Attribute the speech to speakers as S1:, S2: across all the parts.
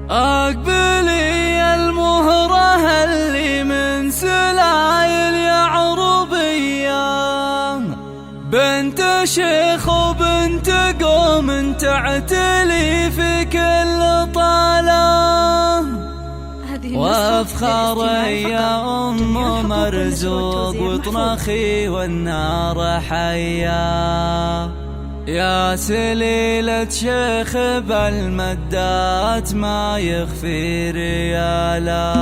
S1: أقبلي المهرة اللي من سلايل يعربية، بنت شيخ وبنت قوم تعتلي في كل طالة، وافخر يا أم مرزوق وطنخي والنار حيا، يا سليلة شيخ بالمدات ما يخفي ريالا.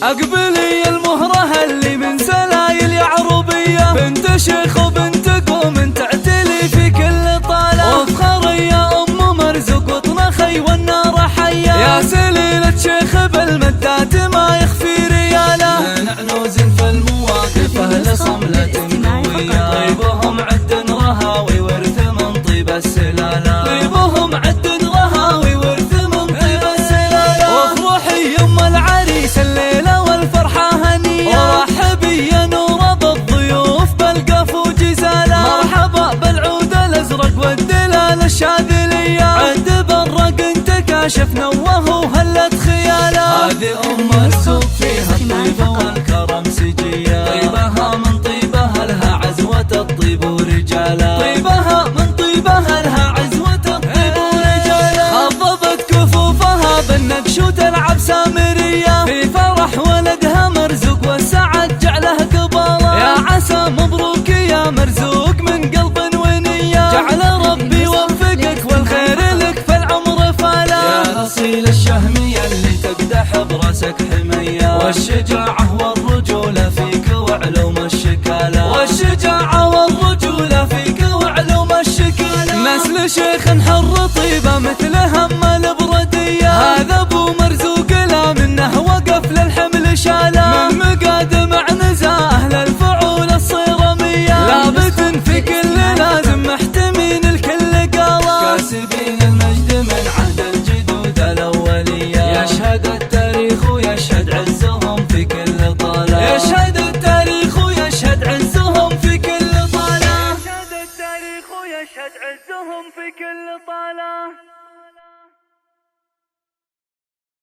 S1: أقبلي المهرة اللي من سلايل يعربية، بنت شيخ وبنت قوم تعتلي في كل طالة، وافخر يا أم مرزوق وطنخي والنار حيا، يا سليلة شيخ بالمدات ما يخفي ريالا. من عنوز في المواقف أهل صملة منوية، طيبهم عد رهاوي ورث من طيب السلالة، طيبهم عد رهاوي ورث من طيب السلالة. وافرحي يم العريس الليلة والفرحة هنية، ورحبي يا نور بالضيوف بالقف وجزالة، مرحبا بالعود الأزرق والدلال الشاذلية، عد برق انت كاشف نوه وهلت خياله. هذه أم السوق فيها الطيبة والكرم سجية، طيبها من طيبها لها عزوة الطيب ورجاله، طيبها من طيبها لها عزوة الطيب ورجاله. خضبت كفوفها بالنقش وتلعب سامرية، في فرح ولدها مرزوق والسعد جعله قباله، يا عسى مبروك يا مرزوق من قلب ونية، جعل ربي يوفقك والخير لك في العمر فالا. يا أصيل الشهمية اللي تقدح براسك حمية، والشجاعة والرجولة فيك وعلوم الشكالة، والشجاعة والرجولة فيك وعلوم الشكالة. نسل شيخ حر طيبة مثل هم البردية، هذا ابو مرزوق لا منه وقف للحمل شاله، من مقادم عنزاه للفعول الصيرمية، لابت في كل لازم محتمين الكل قاله، كاسبين المجد من عهد الجدود الأولية، يشهد التاريخ ويشهد عزهم في كل طالة، يشهد التاريخ ويشهد عزهم في كل طالة، يشهد التاريخ ويشهد عزهم في كل طالة.